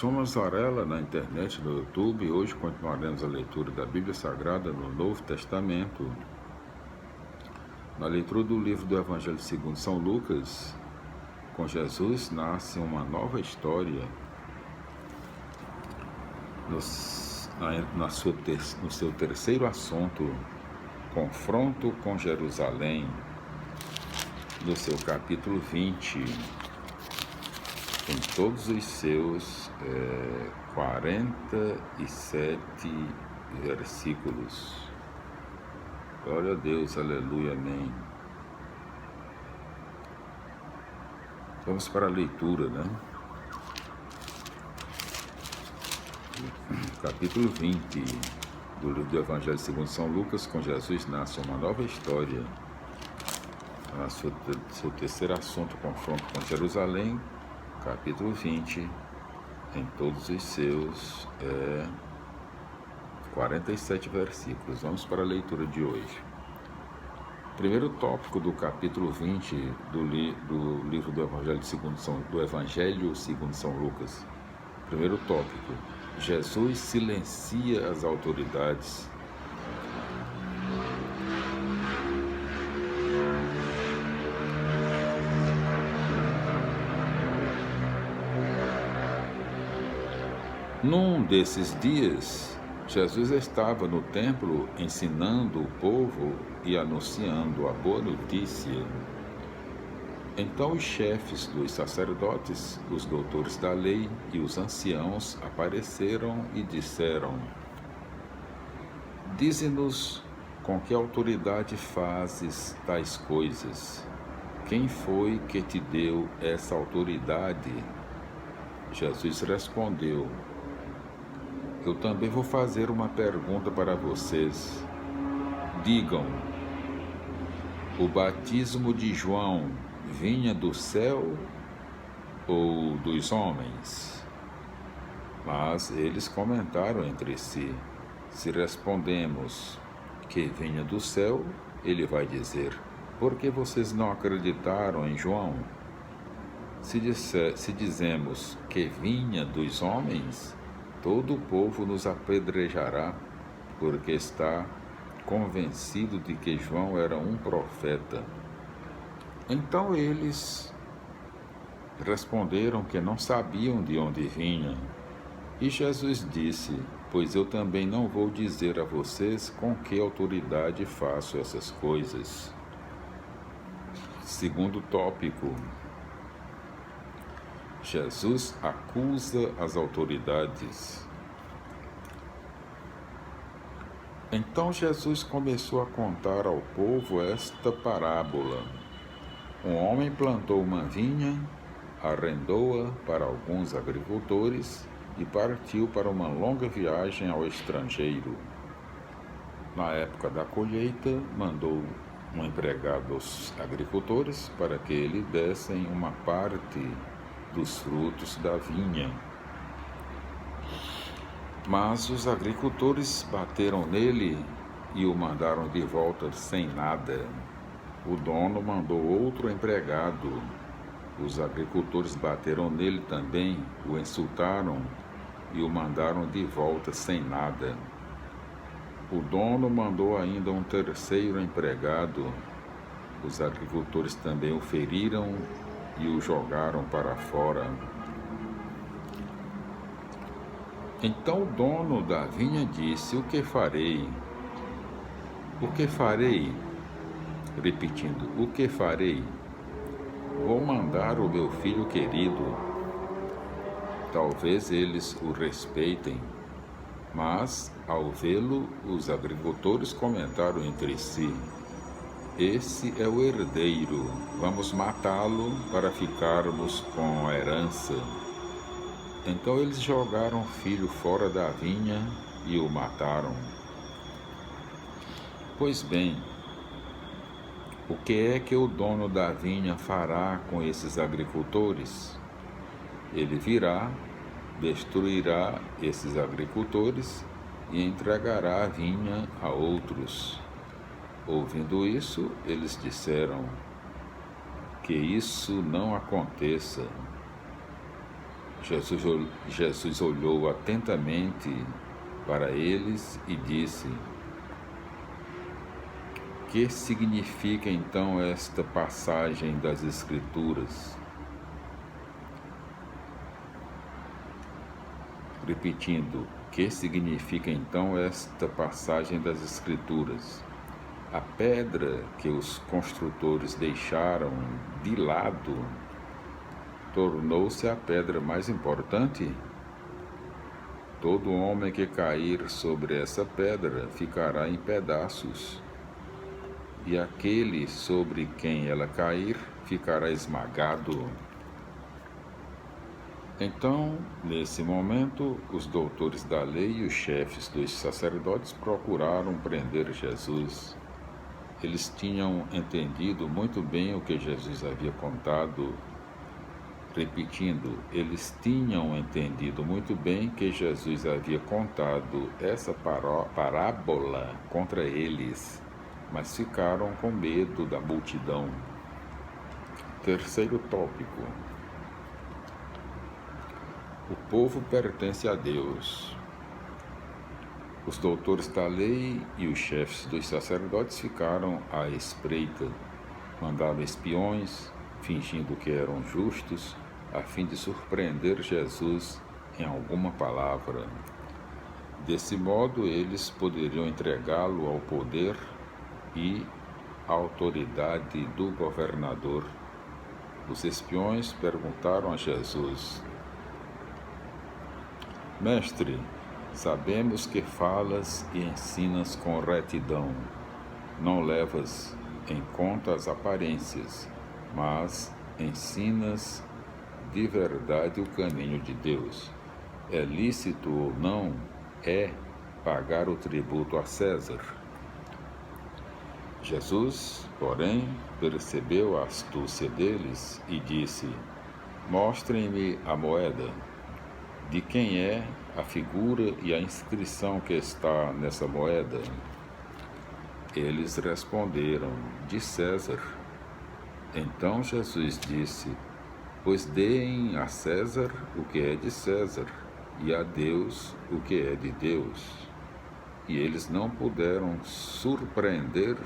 Somos Varela na internet, no YouTube, e hoje continuaremos a leitura da Bíblia Sagrada no Novo Testamento. Na leitura do livro do Evangelho segundo São Lucas, com Jesus nasce uma nova história no seu terceiro assunto, confronto com Jerusalém, no seu capítulo 20, em todos os seus 47 versículos. Glória a Deus, aleluia, amém. Vamos para a leitura, né? Capítulo 20 do livro do Evangelho segundo São Lucas, com Jesus nasce uma nova história. Seu terceiro assunto, confronto com Jerusalém, capítulo 20, em todos os seus 47 versículos. Vamos para a leitura de hoje. Primeiro tópico do capítulo 20 do livro do Evangelho segundo São Lucas. Primeiro tópico: Jesus silencia as autoridades. Num desses dias, Jesus estava no templo ensinando o povo e anunciando a boa notícia. Então os chefes dos sacerdotes, os doutores da lei e os anciãos apareceram e disseram: Dize-nos com que autoridade fazes tais coisas? Quem foi que te deu essa autoridade? Jesus respondeu: Eu também vou fazer uma pergunta para vocês. Digam, o batismo de João vinha do céu ou dos homens? Mas eles comentaram entre si: se respondemos que vinha do céu, ele vai dizer: por que vocês não acreditaram em João? Se dizemos que vinha dos homens, todo o povo nos apedrejará, porque está convencido de que João era um profeta. Então eles responderam que não sabiam de onde vinha. E Jesus disse: pois eu também não vou dizer a vocês com que autoridade faço essas coisas. Segundo tópico: Jesus acusa as autoridades. Então Jesus começou a contar ao povo esta parábola. Um homem plantou uma vinha, arrendou-a para alguns agricultores e partiu para uma longa viagem ao estrangeiro. Na época da colheita, mandou um empregado aos agricultores para que lhe dessem uma parte dos frutos da vinha. Mas os agricultores bateram nele e o mandaram de volta sem nada. O dono mandou outro empregado. Os agricultores bateram nele também, o insultaram e o mandaram de volta sem nada. O dono mandou ainda um terceiro empregado. Os agricultores também o feriram e o jogaram para fora. Então o dono da vinha disse: o que farei? O que farei? Repetindo: o que farei? Vou mandar o meu filho querido. Talvez eles o respeitem. Mas, ao vê-lo, os agricultores comentaram entre si: esse é o herdeiro, vamos matá-lo para ficarmos com a herança. Então eles jogaram o filho fora da vinha e o mataram. Pois bem, o que é que o dono da vinha fará com esses agricultores? Ele virá, destruirá esses agricultores e entregará a vinha a outros. Ouvindo isso, eles disseram: que isso não aconteça. Jesus olhou atentamente para eles e disse: que significa então esta passagem das Escrituras? Repetindo, que significa então esta passagem das Escrituras? A pedra que os construtores deixaram de lado tornou-se a pedra mais importante? Todo homem que cair sobre essa pedra ficará em pedaços, e aquele sobre quem ela cair ficará esmagado. Então, nesse momento, os doutores da lei e os chefes dos sacerdotes procuraram prender Jesus. Eles tinham entendido muito bem o que Jesus havia contado. Repetindo, eles tinham entendido muito bem que Jesus havia contado essa parábola contra eles, mas ficaram com medo da multidão. Terceiro tópico. O povo pertence a Deus. Os doutores da lei e os chefes dos sacerdotes ficaram à espreita, mandaram espiões, fingindo que eram justos, a fim de surpreender Jesus em alguma palavra. Desse modo, eles poderiam entregá-lo ao poder e à autoridade do governador. Os espiões perguntaram a Jesus: Mestre, sabemos que falas e ensinas com retidão. Não levas em conta as aparências, mas ensinas de verdade o caminho de Deus. É lícito ou não pagar o tributo a César? Jesus, porém, percebeu a astúcia deles e disse: Mostrem-me a moeda. De quem é a figura e a inscrição que está nessa moeda? Eles responderam: de César. Então Jesus disse: Pois deem a César o que é de César, e a Deus o que é de Deus. E eles não puderam surpreender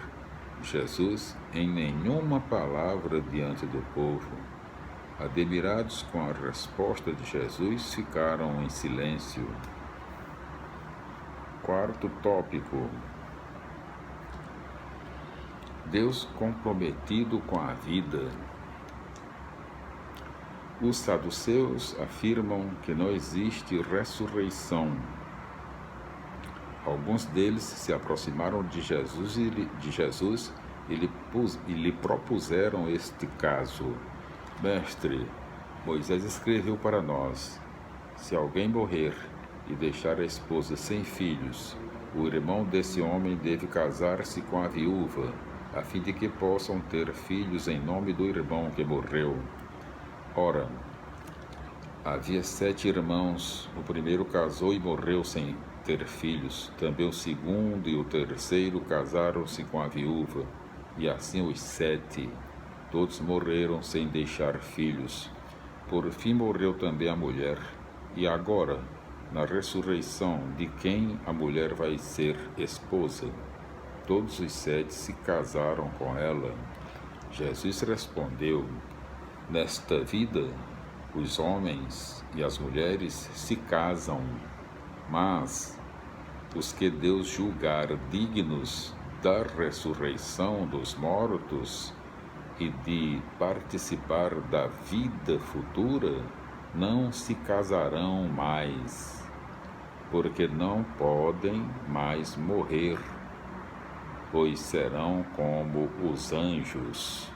Jesus em nenhuma palavra diante do povo. Admirados com a resposta de Jesus, ficaram em silêncio. Quarto tópico. Deus comprometido com a vida. Os saduceus afirmam que não existe ressurreição. Alguns deles se aproximaram de Jesus e lhe propuseram este caso: Mestre, Moisés escreveu para nós: se alguém morrer e deixar a esposa sem filhos, o irmão desse homem deve casar-se com a viúva, a fim de que possam ter filhos em nome do irmão que morreu. Ora, havia 7 irmãos. O primeiro casou e morreu sem ter filhos. Também o segundo e o terceiro casaram-se com a viúva. E assim os 7. Todos morreram sem deixar filhos. Por fim morreu também a mulher. E agora, na ressurreição, de quem a mulher vai ser esposa? Todos os 7 se casaram com ela. Jesus respondeu: Nesta vida, os homens e as mulheres se casam, mas os que Deus julgar dignos da ressurreição dos mortos e de participar da vida futura, não se casarão mais, porque não podem mais morrer, pois serão como os anjos.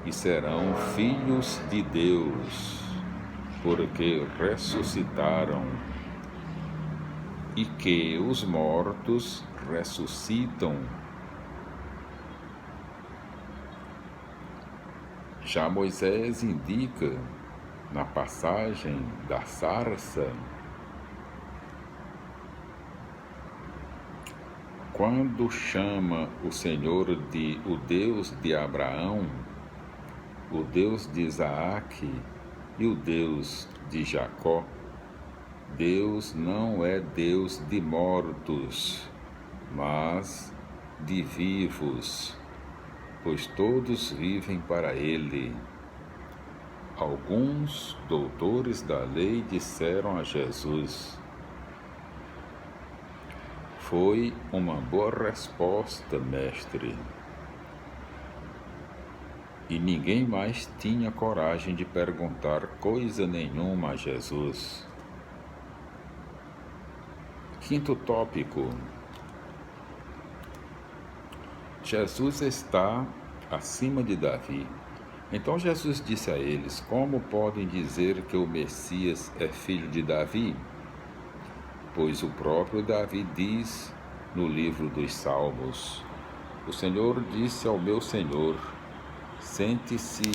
E serão filhos de Deus, porque ressuscitaram, e que os mortos ressuscitam. Já Moisés indica, na passagem da sarça, quando chama o Senhor de o Deus de Abraão, o Deus de Isaac e o Deus de Jacó, Deus não é Deus de mortos, mas de vivos, pois todos vivem para Ele. Alguns doutores da lei disseram a Jesus: "Foi uma boa resposta, mestre." E ninguém mais tinha coragem de perguntar coisa nenhuma a Jesus. Quinto tópico: Jesus está acima de Davi. Então Jesus disse a eles: "Como podem dizer que o Messias é filho de Davi? Pois o próprio Davi diz no livro dos Salmos: o Senhor disse ao meu Senhor: sente-se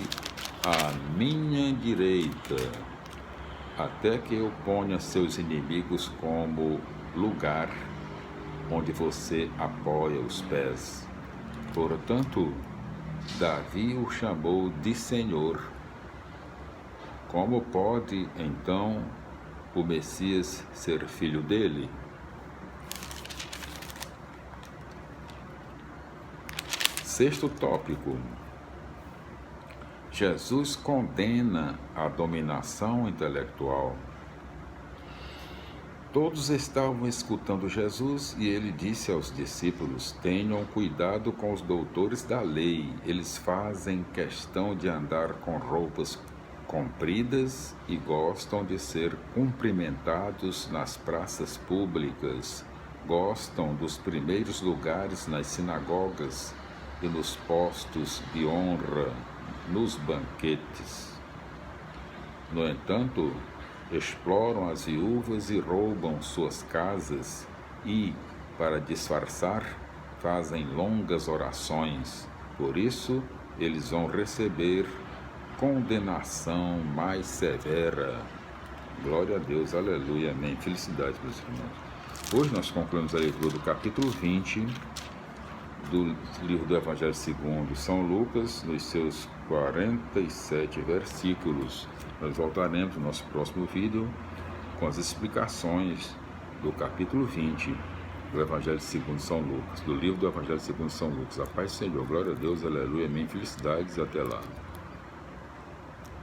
à minha direita, até que eu ponha seus inimigos como lugar onde você apoia os pés." Portanto, Davi o chamou de Senhor. Como pode, então, o Messias ser filho dele? Sexto tópico: Jesus condena a dominação intelectual. Todos estavam escutando Jesus e ele disse aos discípulos: "Tenham cuidado com os doutores da lei. Eles fazem questão de andar com roupas compridas e gostam de ser cumprimentados nas praças públicas. Gostam dos primeiros lugares nas sinagogas e nos postos de honra nos banquetes. No entanto, exploram as viúvas e roubam suas casas e, para disfarçar, fazem longas orações. Por isso, eles vão receber condenação mais severa." Glória a Deus, aleluia, amém. Felicidade, meus irmãos. Hoje nós concluímos a leitura do capítulo 20 do livro do Evangelho segundo São Lucas, nos seus 47 versículos. Nós voltaremos no nosso próximo vídeo com as explicações do capítulo 20 do Evangelho segundo São Lucas, do livro do Evangelho segundo São Lucas. A paz do Senhor, glória a Deus, aleluia, amém, felicidades, até lá.